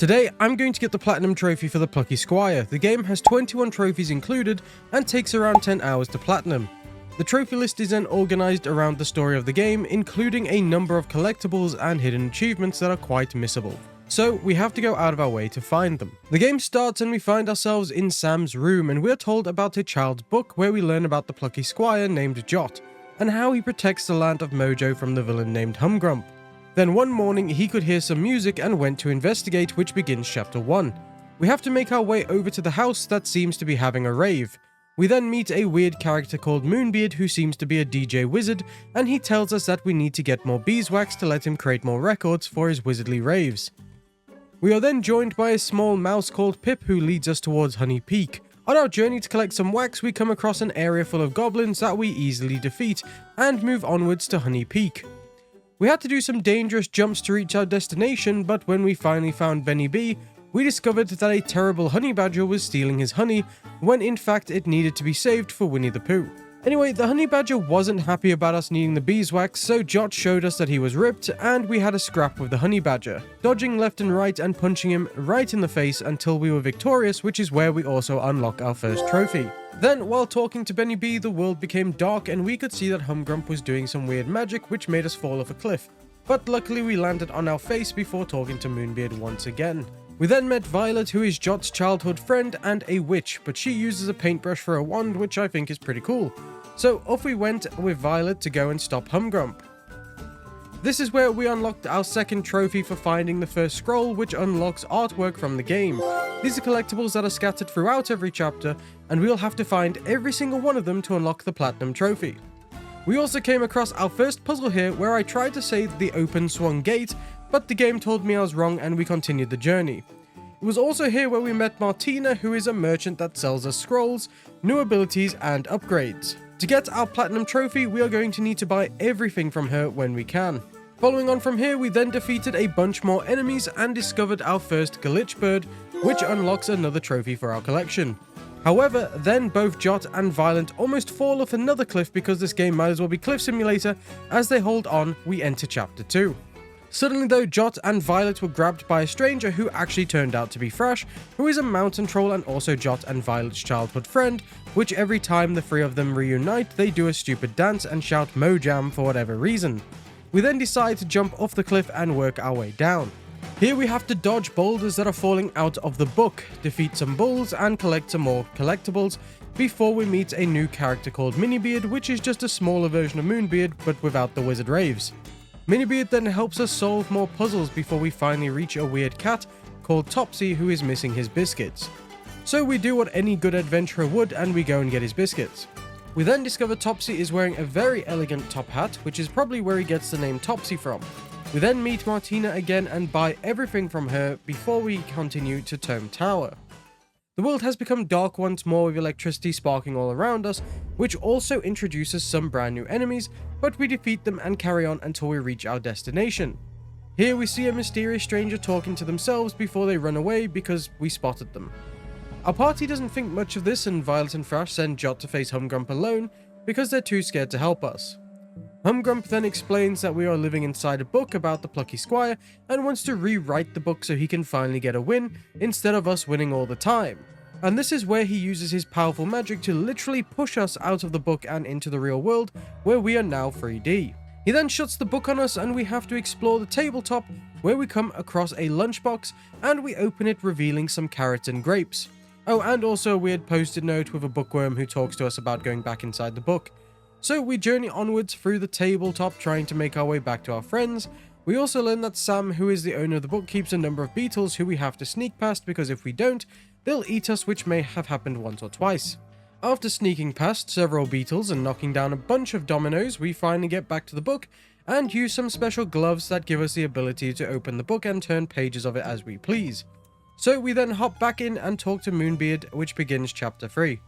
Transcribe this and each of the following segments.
Today, I'm going to get the Platinum Trophy for the Plucky Squire. The game has 21 trophies included and takes around 10 hours to platinum. The trophy list is then organised around the story of the game, including a number of collectibles and hidden achievements that are quite missable. So we have to go out of our way to find them. The game starts and we find ourselves in Sam's room, and we're told about a child's book where we learn about the Plucky Squire named Jot, and how he protects the land of Mojo from the villain named Humgrump. Then one morning he could hear some music and went to investigate, which begins chapter 1. We have to make our way over to the house that seems to be having a rave. We then meet a weird character called Moonbeard who seems to be a DJ wizard, and he tells us that we need to get more beeswax to let him create more records for his wizardly raves. We are then joined by a small mouse called Pip who leads us towards Honey Peak. On our journey to collect some wax, we come across an area full of goblins that we easily defeat, and move onwards to Honey Peak. We had to do some dangerous jumps to reach our destination, but when we finally found Benny B, we discovered that a terrible honey badger was stealing his honey, when in fact it needed to be saved for Winnie the Pooh. Anyway, the honey badger wasn't happy about us needing the beeswax, so Jot showed us that he was ripped, and we had a scrap with the honey badger, dodging left and right and punching him right in the face until we were victorious, which is where we also unlock our first trophy. Then, while talking to Benny B, the world became dark and we could see that Humgrump was doing some weird magic which made us fall off a cliff. But luckily we landed on our face before talking to Moonbeard once again. We then met Violet, who is Jot's childhood friend and a witch, but she uses a paintbrush for a wand, which I think is pretty cool. So off we went with Violet to go and stop Humgrump. This is where we unlocked our second trophy for finding the first scroll, which unlocks artwork from the game. These are collectibles that are scattered throughout every chapter, and we'll have to find every single one of them to unlock the Platinum Trophy. We also came across our first puzzle here, where I tried to save the open swung gate, but the game told me I was wrong and we continued the journey. It was also here where we met Martina, who is a merchant that sells us scrolls, new abilities and upgrades. To get our Platinum Trophy, we are going to need to buy everything from her when we can. Following on from here, we then defeated a bunch more enemies and discovered our first glitch bird, which unlocks another trophy for our collection. However, then both Jot and Violet almost fall off another cliff because this game might as well be Cliff Simulator. As they hold on, we enter chapter 2. Suddenly though, Jot and Violet were grabbed by a stranger who actually turned out to be Thrash, who is a mountain troll and also Jot and Violet's childhood friend, which every time the three of them reunite, they do a stupid dance and shout Mojam for whatever reason. We then decide to jump off the cliff and work our way down. Here we have to dodge boulders that are falling out of the book, defeat some bulls and collect some more collectibles before we meet a new character called Minibeard, which is just a smaller version of Moonbeard but without the wizard raves. Minibeard then helps us solve more puzzles before we finally reach a weird cat called Topsy who is missing his biscuits. So we do what any good adventurer would and we go and get his biscuits. We then discover Topsy is wearing a very elegant top hat, which is probably where he gets the name Topsy from. We then meet Martina again and buy everything from her before we continue to Tome Tower. The world has become dark once more with electricity sparking all around us, which also introduces some brand new enemies, but we defeat them and carry on until we reach our destination. Here we see a mysterious stranger talking to themselves before they run away because we spotted them. Our party doesn't think much of this, and Violet and Thrash send Jot to face Humgrump alone because they're too scared to help us. Humgrump then explains that we are living inside a book about the Plucky Squire and wants to rewrite the book so he can finally get a win instead of us winning all the time. And this is where he uses his powerful magic to literally push us out of the book and into the real world, where we are now 3D. He then shuts the book on us and we have to explore the tabletop, where we come across a lunchbox and we open it, revealing some carrots and grapes. Oh, and also a weird post-it note with a bookworm who talks to us about going back inside the book. So we journey onwards through the tabletop, trying to make our way back to our friends. We also learn that Sam, who is the owner of the book, keeps a number of beetles who we have to sneak past because if we don't, they'll eat us, which may have happened once or twice. After sneaking past several beetles and knocking down a bunch of dominoes, we finally get back to the book and use some special gloves that give us the ability to open the book and turn pages of it as we please. So we then hop back in and talk to Moonbeard, which begins chapter 3.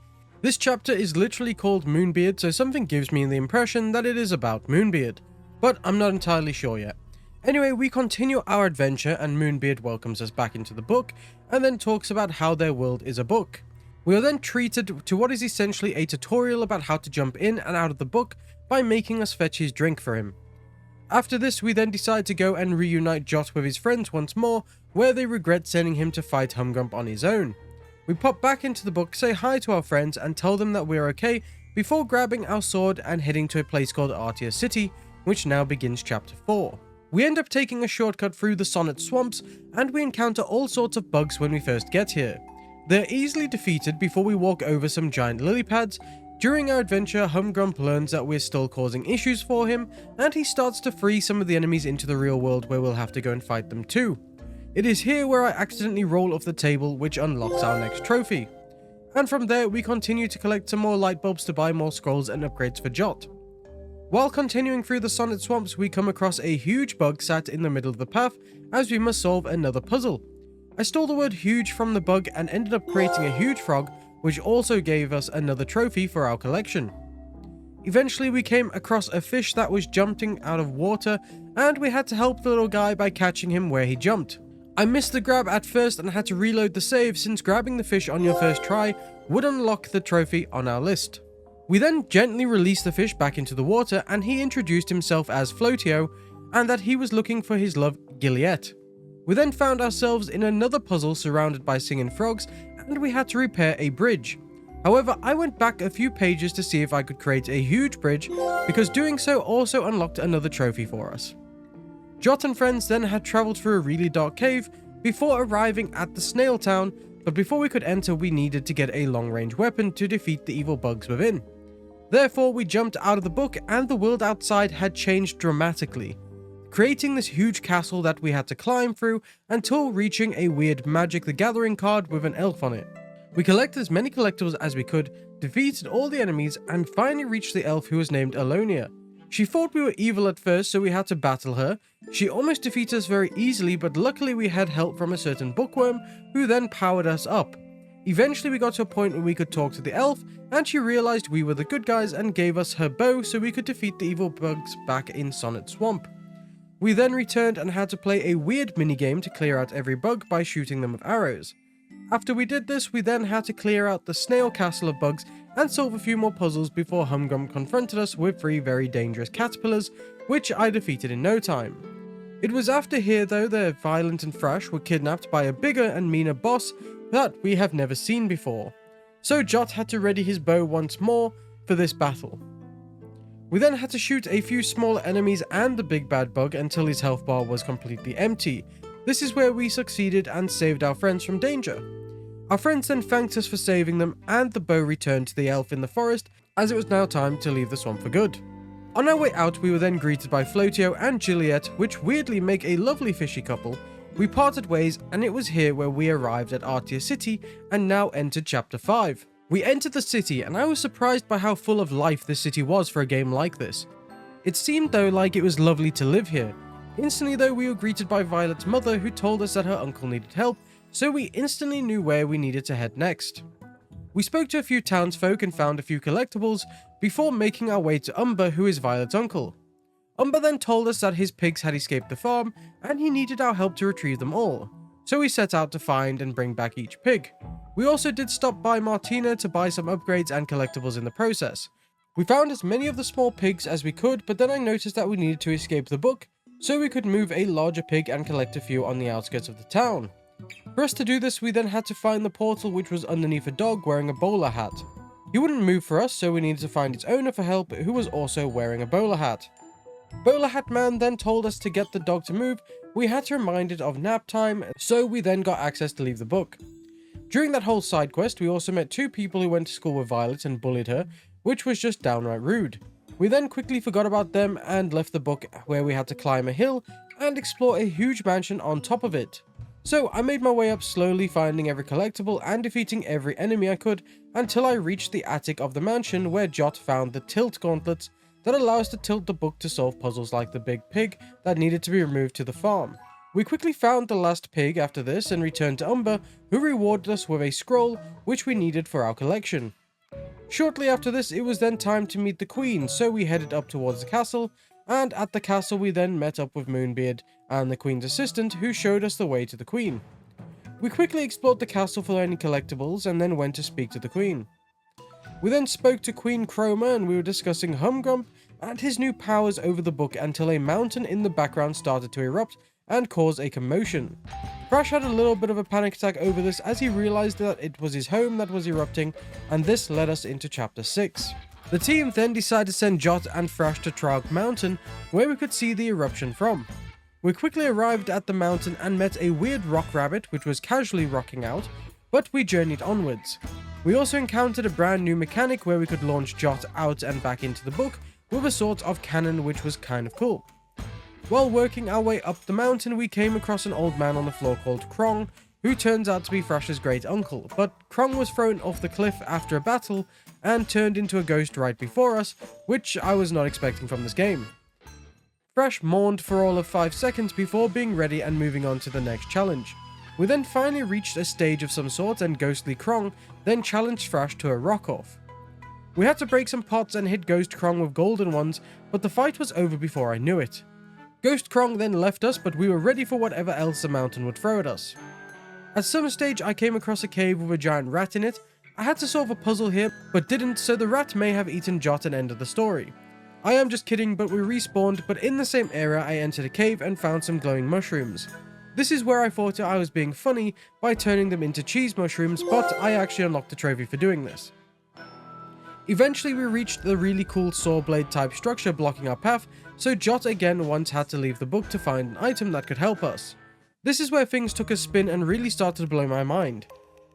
This chapter is literally called Moonbeard, so something gives me the impression that it is about Moonbeard, but I'm not entirely sure yet. Anyway, we continue our adventure and Moonbeard welcomes us back into the book and then talks about how their world is a book. We are then treated to what is essentially a tutorial about how to jump in and out of the book by making us fetch his drink for him. After this, we then decide to go and reunite Jot with his friends once more, where they regret sending him to fight Humgrump on his own. We pop back into the book, say hi to our friends and tell them that we're okay before grabbing our sword and heading to a place called Artia City, which now begins chapter 4. We end up taking a shortcut through the Sonnet Swamps, and we encounter all sorts of bugs when we first get here. They're easily defeated before we walk over some giant lily pads. During our adventure, Humgrump learns that we're still causing issues for him, and he starts to free some of the enemies into the real world where we'll have to go and fight them too. It is here where I accidentally roll off the table, which unlocks our next trophy. And from there, we continue to collect some more light bulbs to buy more scrolls and upgrades for Jot. While continuing through the Sonnet Swamps, we come across a huge bug sat in the middle of the path, as we must solve another puzzle. I stole the word huge from the bug and ended up creating a huge frog, which also gave us another trophy for our collection. Eventually we came across a fish that was jumping out of water, and we had to help the little guy by catching him where he jumped. I missed the grab at first and had to reload the save, since grabbing the fish on your first try would unlock the trophy on our list. We then gently released the fish back into the water, and he introduced himself as Floatio and that he was looking for his love Gilliette. We then found ourselves in another puzzle surrounded by singing frogs, and we had to repair a bridge. However, I went back a few pages to see if I could create a huge bridge, because doing so also unlocked another trophy for us. Jot and friends then had travelled through a really dark cave before arriving at the Snail Town, but before we could enter we needed to get a long-range weapon to defeat the evil bugs within. Therefore, we jumped out of the book, and the world outside had changed dramatically, creating this huge castle that we had to climb through until reaching a weird Magic the Gathering card with an elf on it. We collected as many collectibles as we could, defeated all the enemies, and finally reached the elf who was named Alonia. She thought we were evil at first, so we had to battle her. She almost defeated us very easily, but luckily we had help from a certain bookworm who then powered us up. Eventually we got to a point where we could talk to the elf, and she realized we were the good guys and gave us her bow so we could defeat the evil bugs back in Sonnet Swamp. We then returned and had to play a weird minigame to clear out every bug by shooting them with arrows. After we did this, we then had to clear out the snail castle of bugs and solve a few more puzzles before Humgrump confronted us with 3 very dangerous caterpillars, which I defeated in no time. It was after here though that Violent and Thrash were kidnapped by a bigger and meaner boss that we have never seen before, so Jot had to ready his bow once more for this battle. We then had to shoot a few smaller enemies and the big bad bug until his health bar was completely empty. This is where we succeeded and saved our friends from danger. Our friends then thanked us for saving them, and the bow returned to the elf in the forest, as it was now time to leave the swamp for good. On our way out, we were then greeted by Floatio and Juliet, which weirdly make a lovely fishy couple. We parted ways, and it was here where we arrived at Artia City and now entered chapter 5. We entered the city, and I was surprised by how full of life this city was for a game like this. It seemed though like it was lovely to live here. Instantly though, we were greeted by Violet's mother, who told us that her uncle needed help, so we instantly knew where we needed to head next. We spoke to a few townsfolk and found a few collectibles before making our way to Umber, who is Violet's uncle. Umber then told us that his pigs had escaped the farm and he needed our help to retrieve them all, so we set out to find and bring back each pig. We also did stop by Martina to buy some upgrades and collectibles in the process. We found as many of the small pigs as we could, but then I noticed that we needed to escape the book, so we could move a larger pig and collect a few on the outskirts of the town. For us to do this, we then had to find the portal, which was underneath a dog wearing a bowler hat. He wouldn't move for us, so we needed to find its owner for help, who was also wearing a bowler hat. Bowler Hat Man then told us to get the dog to move. We had to remind it of nap time, so we then got access to leave the book. During that whole side quest, we also met 2 people who went to school with Violet and bullied her, which was just downright rude. We then quickly forgot about them and left the book, where we had to climb a hill and explore a huge mansion on top of it. So I made my way up slowly, finding every collectible and defeating every enemy I could, until I reached the attic of the mansion, where Jot found the tilt gauntlets that allow us to tilt the book to solve puzzles like the big pig that needed to be removed to the farm. We quickly found the last pig after this and returned to Umber, who rewarded us with a scroll which we needed for our collection. Shortly after this, it was then time to meet the Queen, so we headed up towards the castle, and at the castle we then met up with Moonbeard and the Queen's assistant, who showed us the way to the Queen. We quickly explored the castle for any collectibles and then went to speak to the Queen. We then spoke to Queen Chroma and we were discussing Humgrump and his new powers over the book until a mountain in the background started to erupt and cause a commotion. Fresh had a little bit of a panic attack over this as he realized that it was his home that was erupting, and this led us into chapter 6. The team then decided to send Jot and Fresh to Trog Mountain, where we could see the eruption from. We quickly arrived at the mountain and met a weird rock rabbit which was casually rocking out, but we journeyed onwards. We also encountered a brand new mechanic where we could launch Jot out and back into the book with a sort of cannon, which was kind of cool. While working our way up the mountain, we came across an old man on the floor called Krong, who turns out to be Fresh's great uncle, but Krong was thrown off the cliff after a battle and turned into a ghost right before us, which I was not expecting from this game. Fresh mourned for all of 5 seconds before being ready and moving on to the next challenge. We then finally reached a stage of some sort, and ghostly Krong then challenged Fresh to a rock-off. We had to break some pots and hit Ghost Krong with golden ones, but the fight was over before I knew it. Ghost Krong then left us, but we were ready for whatever else the mountain would throw at us. At some stage I came across a cave with a giant rat in it. I had to solve a puzzle here, but didn't, so the rat may have eaten Jot and ended the story. I am just kidding, but we respawned, but in the same area I entered a cave and found some glowing mushrooms. This is where I thought I was being funny by turning them into cheese mushrooms, but I actually unlocked the trophy for doing this. Eventually we reached the really cool saw blade type structure blocking our path, so Jot again once had to leave the book to find an item that could help us. This is where things took a spin and really started to blow my mind.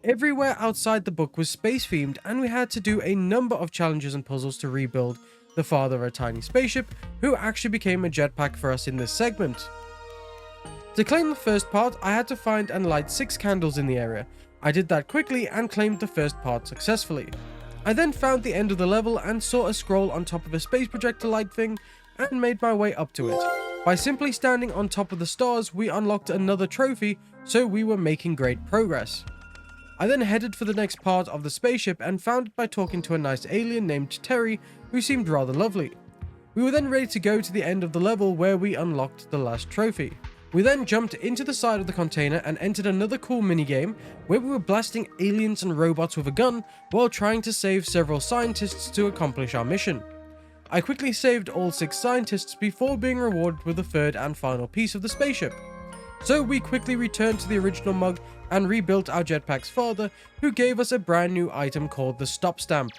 Everywhere outside the book was space themed, and we had to do a number of challenges and puzzles to rebuild the father of a tiny spaceship, who actually became a jetpack for us in this segment. To claim the first part, I had to find and light 6 candles in the area. I did that quickly and claimed the first part successfully. I then found the end of the level and saw a scroll on top of a space projector light thing and made my way up to it. By simply standing on top of the stars, we unlocked another trophy, so we were making great progress. I then headed for the next part of the spaceship and found it by talking to a nice alien named Terry, who seemed rather lovely. We were then ready to go to the end of the level where we unlocked the last trophy. We then jumped into the side of the container and entered another cool minigame where we were blasting aliens and robots with a gun while trying to save several scientists to accomplish our mission. I quickly saved all 6 scientists before being rewarded with the third and final piece of the spaceship. So we quickly returned to the original mug and rebuilt our jetpack's father, who gave us a brand new item called the Stop Stamp.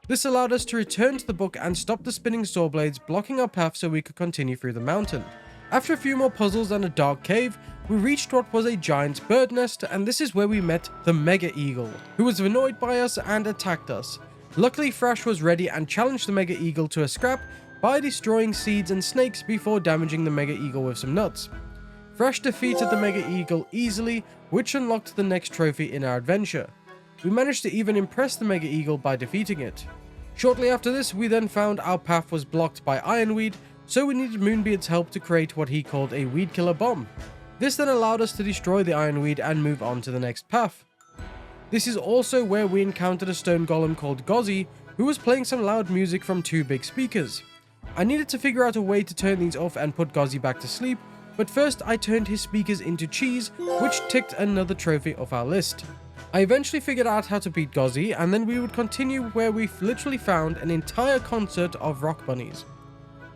This allowed us to return to the book and stop the spinning saw blades blocking our path so we could continue through the mountain. After a few more puzzles and a dark cave, we reached what was a giant bird nest, and this is where we met the Mega Eagle, who was annoyed by us and attacked us. Luckily, Fresh was ready and challenged the Mega Eagle to a scrap by destroying seeds and snakes before damaging the Mega Eagle with some nuts. Fresh defeated the Mega Eagle easily, which unlocked the next trophy in our adventure. We managed to even impress the Mega Eagle by defeating it. Shortly after this, we then found our path was blocked by Ironweed, so we needed Moonbeard's help to create what he called a weed killer bomb. This then allowed us to destroy the Ironweed and move on to the next path. This is also where we encountered a stone golem called Gozzy, who was playing some loud music from 2 big speakers. I needed to figure out a way to turn these off and put Gozzy back to sleep, but first I turned his speakers into cheese, which ticked another trophy off our list. I eventually figured out how to beat Gozzy, and then we would continue where we literally found an entire concert of rock bunnies.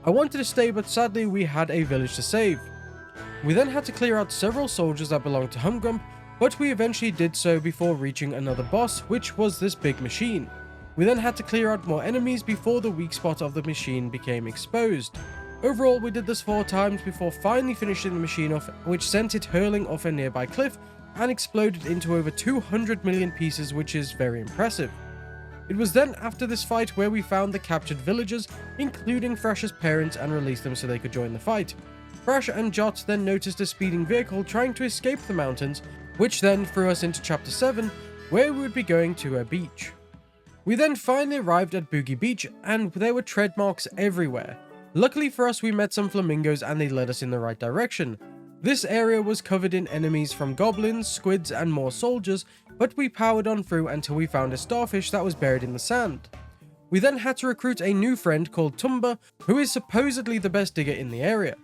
I wanted to stay, but sadly we had a village to save. We then had to clear out several soldiers that belonged to Humgrump, but we eventually did so before reaching another boss, which was this big machine. We then had to clear out more enemies before the weak spot of the machine became exposed. Overall, we did this 4 times before finally finishing the machine off, which sent it hurling off a nearby cliff and exploded into over 200 million pieces, which is very impressive. It was then after this fight where we found the captured villagers, including Fresh's parents, and released them so they could join the fight. Fresh and Jot then noticed a speeding vehicle trying to escape the mountains, which then threw us into chapter 7, where we would be going to a beach. We then finally arrived at Boogie Beach, and there were tread marks everywhere. Luckily for us, we met some flamingos and they led us in the right direction. This area was covered in enemies from goblins, squids, and more soldiers, but we powered on through until we found a starfish that was buried in the sand. We then had to recruit a new friend called Tumba, who is supposedly the best digger in the area.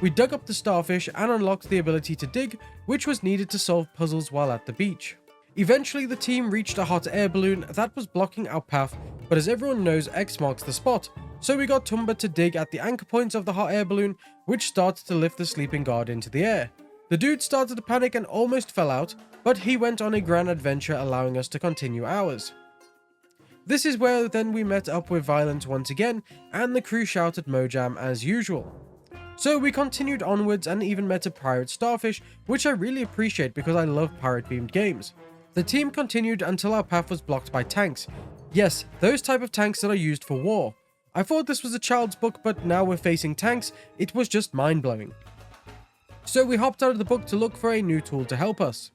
We dug up the starfish and unlocked the ability to dig, which was needed to solve puzzles while at the beach. Eventually, the team reached a hot air balloon that was blocking our path, but as everyone knows, X marks the spot, so we got Tumba to dig at the anchor points of the hot air balloon, which started to lift the sleeping guard into the air. The dude started to panic and almost fell out, but he went on a grand adventure allowing us to continue ours. This is where then we met up with Violence once again, and the crew shouted Mojam as usual. So we continued onwards and even met a pirate starfish, which I really appreciate because I love pirate-themed games. The team continued until our path was blocked by tanks. Yes, those type of tanks that are used for war. I thought this was a child's book, but now we're facing tanks, it was just mind-blowing. So we hopped out of the book to look for a new tool to help us.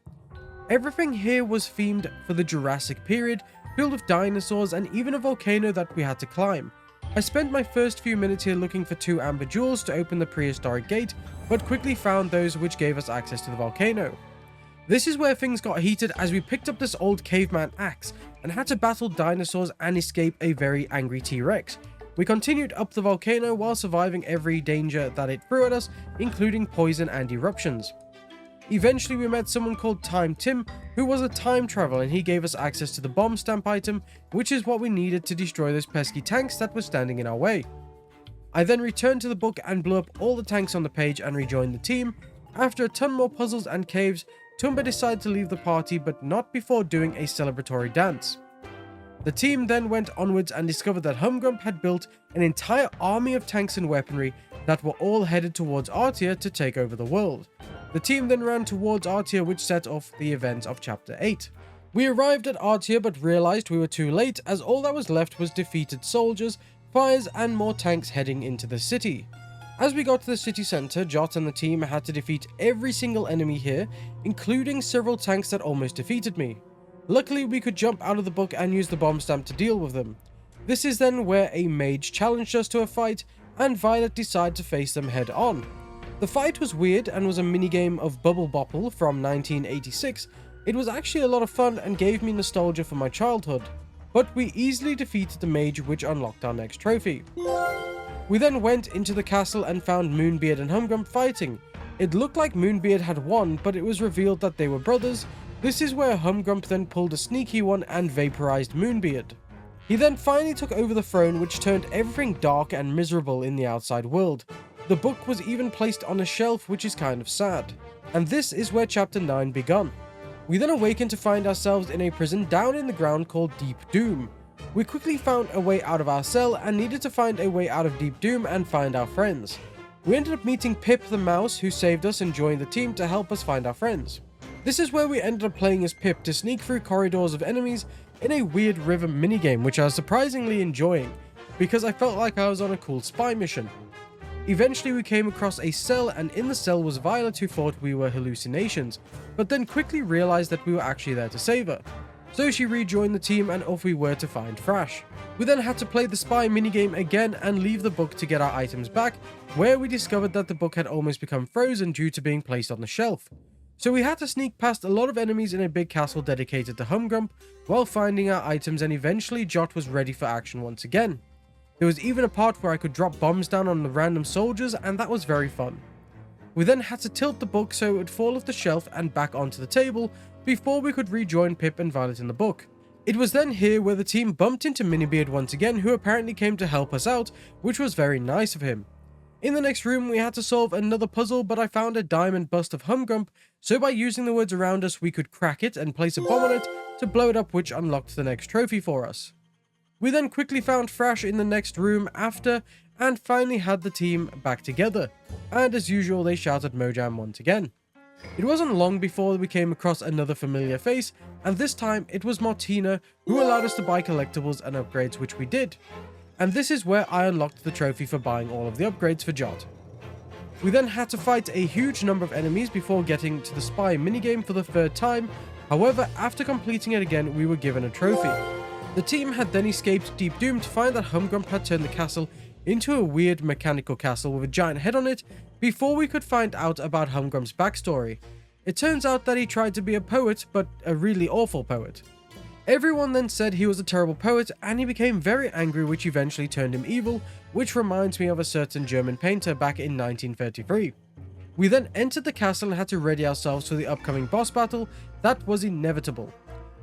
Everything here was themed for the Jurassic period, filled with dinosaurs and even a volcano that we had to climb. I spent my first few minutes here looking for 2 amber jewels to open the prehistoric gate, but quickly found those which gave us access to the volcano. This is where things got heated as we picked up this old caveman axe and had to battle dinosaurs and escape a very angry T-Rex. We continued up the volcano while surviving every danger that it threw at us, including poison and eruptions. Eventually we met someone called Time Tim, who was a time traveler, and he gave us access to the bomb stamp item, which is what we needed to destroy those pesky tanks that were standing in our way. I then returned to the book and blew up all the tanks on the page and rejoined the team. After a ton more puzzles and caves, Tumba decided to leave the party, but not before doing a celebratory dance. The team then went onwards and discovered that Humgrump had built an entire army of tanks and weaponry that were all headed towards Artia to take over the world. The team then ran towards Artia, which set off the events of Chapter 8. We arrived at Artia but realized we were too late, as all that was left was defeated soldiers, fires and more tanks heading into the city. As we got to the city center, Jot and the team had to defeat every single enemy here, including several tanks that almost defeated me. Luckily, we could jump out of the book and use the bomb stamp to deal with them. This is then where a mage challenged us to a fight, and Violet decided to face them head on. The fight was weird and was a minigame of Bubble Bopple from 1986. It was actually a lot of fun and gave me nostalgia for my childhood, but we easily defeated the mage, which unlocked our next trophy. We then went into the castle and found Moonbeard and Humgrump fighting. It looked like Moonbeard had won, but it was revealed that they were brothers. This is where Humgrump then pulled a sneaky one and vaporized Moonbeard. He then finally took over the throne, which turned everything dark and miserable in the outside world. The book was even placed on a shelf, which is kind of sad. And this is where Chapter 9 begun. We then awakened to find ourselves in a prison down in the ground called Deep Doom. We quickly found a way out of our cell and needed to find a way out of Deep Doom and find our friends. We ended up meeting Pip the mouse, who saved us and joined the team to help us find our friends. This is where we ended up playing as Pip to sneak through corridors of enemies in a weird river minigame, which I was surprisingly enjoying because I felt like I was on a cool spy mission. Eventually we came across a cell, and in the cell was Violet, who thought we were hallucinations, but then quickly realized that we were actually there to save her. So she rejoined the team and off we were to find Thrash. We then had to play the spy minigame again and leave the book to get our items back, where we discovered that the book had almost become frozen due to being placed on the shelf. So we had to sneak past a lot of enemies in a big castle dedicated to Humgrump while finding our items, and eventually Jot was ready for action once again. There was even a part where I could drop bombs down on the random soldiers, and that was very fun. We then had to tilt the book so it would fall off the shelf and back onto the table before we could rejoin Pip and Violet in the book. It was then here where the team bumped into Minibeard once again, who apparently came to help us out, which was very nice of him. In the next room we had to solve another puzzle, but I found a diamond bust of Humgrump, so by using the words around us we could crack it and place a bomb on it to blow it up, which unlocked the next trophy for us. We then quickly found Thrash in the next room after, and finally had the team back together, and as usual they shouted Mojam once again. It wasn't long before we came across another familiar face, and this time it was Martina, who allowed us to buy collectibles and upgrades, which we did. And this is where I unlocked the trophy for buying all of the upgrades for Jot. We then had to fight a huge number of enemies before getting to the spy minigame for the third time. However, after completing it again, we were given a trophy. The team had then escaped Deep Doom to find that Humgrump had turned the castle into a weird mechanical castle with a giant head on it before we could find out about Humgrump's backstory. It turns out that he tried to be a poet, but a really awful poet. Everyone then said he was a terrible poet, and he became very angry, which eventually turned him evil, which reminds me of a certain German painter back in 1933. We then entered the castle and had to ready ourselves for the upcoming boss battle that was inevitable.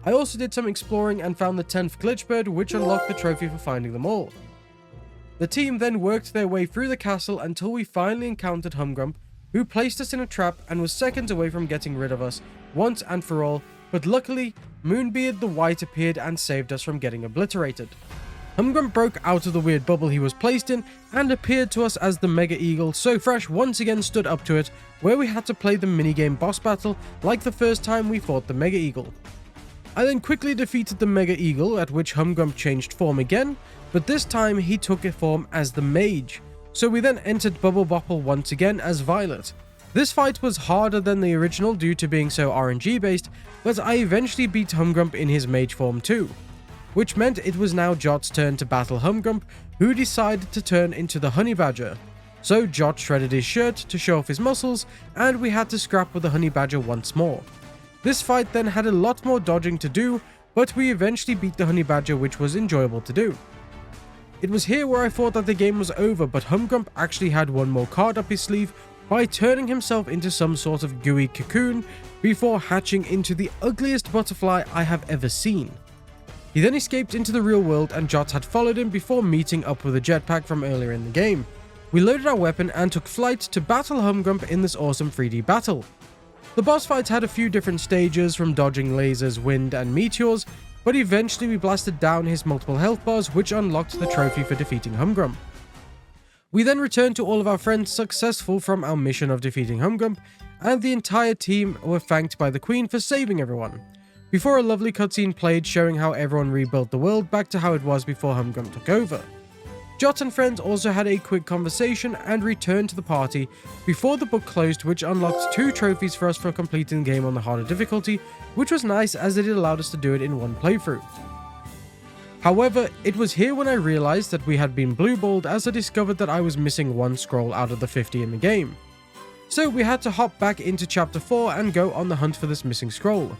I also did some exploring and found the 10th glitch bird, which unlocked the trophy for finding them all. The team then worked their way through the castle until we finally encountered Humgrump, who placed us in a trap and was seconds away from getting rid of us once and for all, but luckily, Moonbeard the White appeared and saved us from getting obliterated. Humgrump broke out of the weird bubble he was placed in and appeared to us as the Mega Eagle, so Fresh once again stood up to it, where we had to play the minigame boss battle like the first time we fought the Mega Eagle. I then quickly defeated the Mega Eagle, at which Humgrump changed form again, but this time he took a form as the Mage, so we then entered Bubble Bopple once again as Violet. This fight was harder than the original due to being so RNG based, but I eventually beat Humgrump in his Mage form too, which meant it was now Jot's turn to battle Humgrump, who decided to turn into the Honey Badger. So Jot shredded his shirt to show off his muscles, and we had to scrap with the Honey Badger once more. This fight then had a lot more dodging to do, but we eventually beat the Honey Badger, which was enjoyable to do. It was here where I thought that the game was over, but Humgrump actually had one more card up his sleeve by turning himself into some sort of gooey cocoon before hatching into the ugliest butterfly I have ever seen. He then escaped into the real world and Jot had followed him before meeting up with a jetpack from earlier in the game. We loaded our weapon and took flight to battle Humgrump in this awesome 3D battle. The boss fight had a few different stages, from dodging lasers, wind, and meteors, but eventually we blasted down his multiple health bars, which unlocked the trophy for defeating Humgrump. We then returned to all of our friends successful from our mission of defeating Humgrump, and the entire team were thanked by the Queen for saving everyone, before a lovely cutscene played showing how everyone rebuilt the world back to how it was before Humgrump took over. Jot and friends also had a quick conversation and returned to the party before the book closed, which unlocked 2 trophies for us for completing the game on the harder difficulty, which was nice as it allowed us to do it in one playthrough. However, it was here when I realized that we had been blueballed, as I discovered that I was missing 1 scroll out of the 50 in the game. So we had to hop back into chapter 4 and go on the hunt for this missing scroll.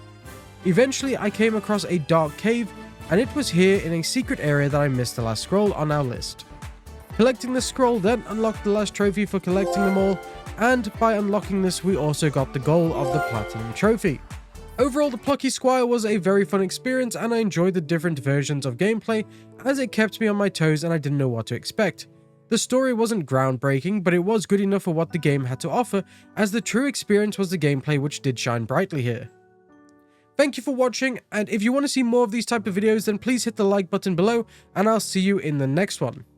Eventually I came across a dark cave, and it was here in a secret area that I missed the last scroll on our list. Collecting the scroll then unlocked the last trophy for collecting them all, and by unlocking this we also got the goal of the Platinum Trophy. Overall, the Plucky Squire was a very fun experience, and I enjoyed the different versions of gameplay as it kept me on my toes and I didn't know what to expect. The story wasn't groundbreaking, but it was good enough for what the game had to offer, as the true experience was the gameplay, which did shine brightly here. Thank you for watching, and if you want to see more of these type of videos then please hit the like button below, and I'll see you in the next one.